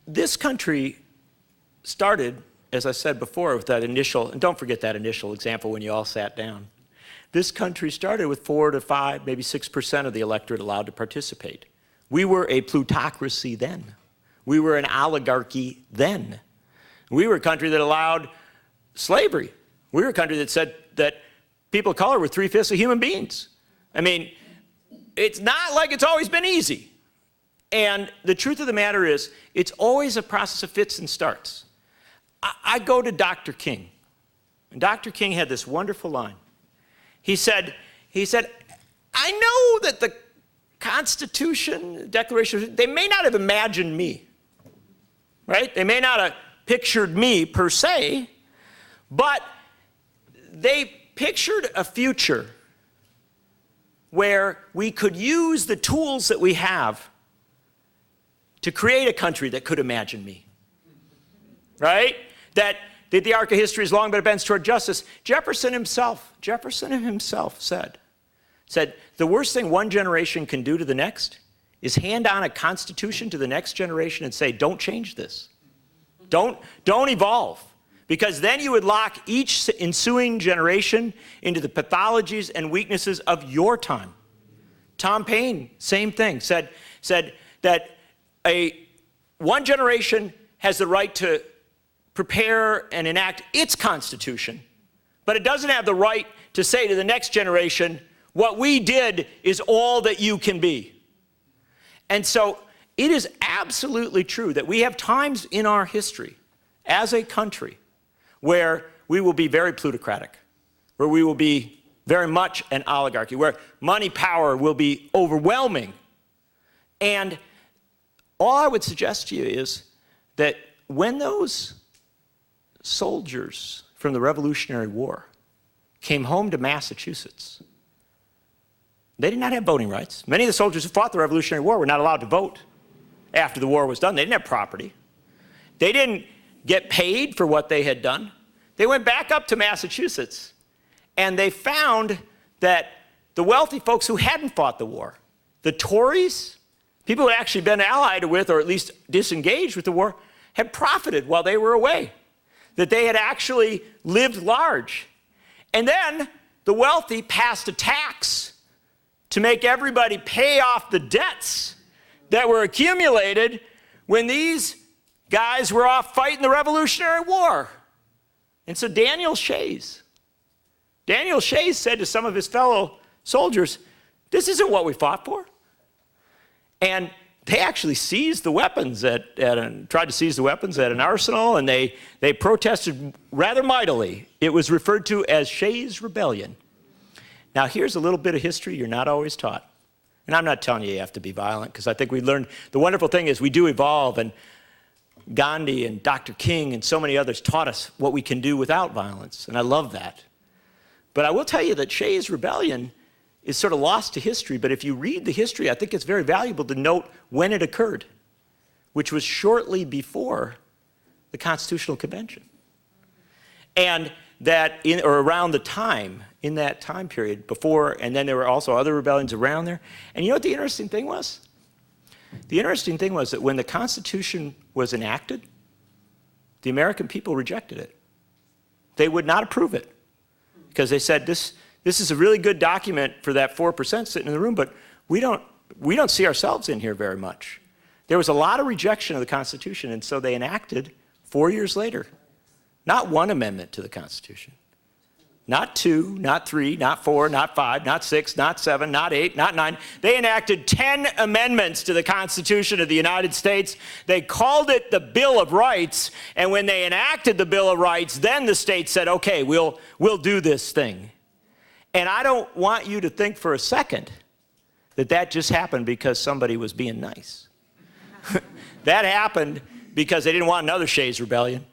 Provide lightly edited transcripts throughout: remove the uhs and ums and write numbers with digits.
this country started, as I said before, with that initial, and don't forget that initial example when you all sat down. This country started with 4 to 5, maybe 6% of the electorate allowed to participate. We were a plutocracy then. We were an oligarchy then. We were a country that allowed slavery. We were a country that said that people of color were 3/5 of human beings. I mean, it's not like it's always been easy. And the truth of the matter is, it's always a process of fits and starts. I go to Dr. King, and Dr. King had this wonderful line. He said, I know that the Constitution, Declaration, they may not have imagined me, right? They may not have pictured me per se, but they pictured a future where we could use the tools that we have to create a country that could imagine me, right? That the arc of history has long been a bent toward justice. Jefferson himself said, the worst thing one generation can do to the next is hand on a constitution to the next generation and say, don't change this. Don't evolve. Because then you would lock each ensuing generation into the pathologies and weaknesses of your time. Tom Paine, same thing, said that one generation has the right to prepare and enact its constitution, but it doesn't have the right to say to the next generation, what we did is all that you can be. And so it is absolutely true that we have times in our history as a country where we will be very plutocratic, where we will be very much an oligarchy, where money power will be overwhelming. And all I would suggest to you is that when those soldiers from the Revolutionary War came home to Massachusetts, they did not have voting rights. Many of the soldiers who fought the Revolutionary War were not allowed to vote after the war was done. They didn't have property. They didn't get paid for what they had done. They went back up to Massachusetts, and they found that the wealthy folks who hadn't fought the war, the Tories, people who had actually been allied with or at least disengaged with the war, had profited while they were away, that they had actually lived large. And then the wealthy passed a tax to make everybody pay off the debts that were accumulated when these guys were off fighting the Revolutionary War. And so Daniel Shays said to some of his fellow soldiers, this isn't what we fought for. And they actually seized the weapons tried to seize the weapons at an arsenal, and they protested rather mightily. It was referred to as Shays' Rebellion. Now here's a little bit of history you're not always taught. And I'm not telling you have to be violent, because I think we learned, the wonderful thing is we do evolve, and Gandhi and Dr. King and so many others taught us what we can do without violence, and I love that. But I will tell you that Shays' Rebellion is sort of lost to history, but if you read the history, I think it's very valuable to note when it occurred, which was shortly before the Constitutional Convention. And that around the time, in that time period before, and then there were also other rebellions around there. And you know what the interesting thing was? The interesting thing was that when the Constitution was enacted, the American people rejected it. They would not approve it, because they said this is a really good document for that 4% sitting in the room, but we don't see ourselves in here very much. There was a lot of rejection of the Constitution, and so they enacted 4 years later, not one amendment to the Constitution, not 2, not 3, not 4, not 5, not 6, not 7, not 8, not 9. They enacted 10 amendments to the Constitution of the United States. They called it the Bill of Rights, and when they enacted the Bill of Rights, then the state said, okay, we'll do this thing. And I don't want you to think for a second that that just happened because somebody was being nice. That happened because they didn't want another Shays' Rebellion.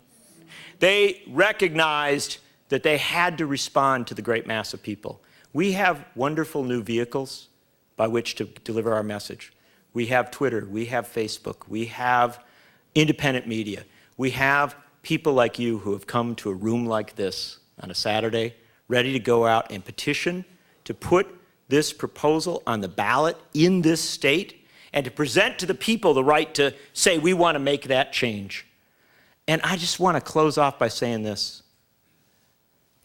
They recognized that they had to respond to the great mass of people. We have wonderful new vehicles by which to deliver our message. We have Twitter, we have Facebook, we have independent media. We have people like you who have come to a room like this on a Saturday, ready to go out and petition to put this proposal on the ballot in this state and to present to the people the right to say we want to make that change. And I just want to close off by saying this.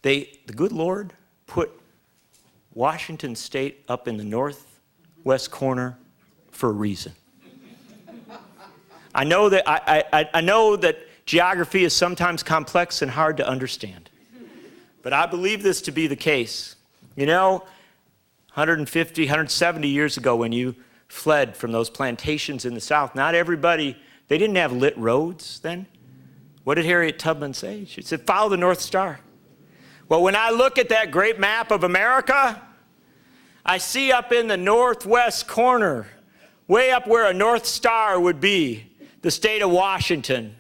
The good Lord put Washington State up in the northwest corner for a reason. I know that I know that geography is sometimes complex and hard to understand, but I believe this to be the case. You know, 150, 170 years ago when you fled from those plantations in the South, not everybody, they didn't have lit roads then. What did Harriet Tubman say? She said, follow the North Star. Well, when I look at that great map of America, I see up in the northwest corner, way up where a North Star would be, the state of Washington.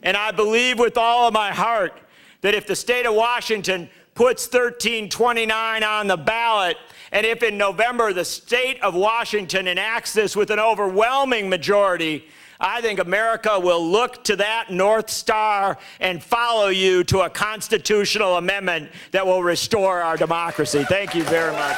And I believe with all of my heart that if the state of Washington puts 1329 on the ballot, and if in November the state of Washington enacts this with an overwhelming majority, I think America will look to that North Star and follow you to a constitutional amendment that will restore our democracy. Thank you very much.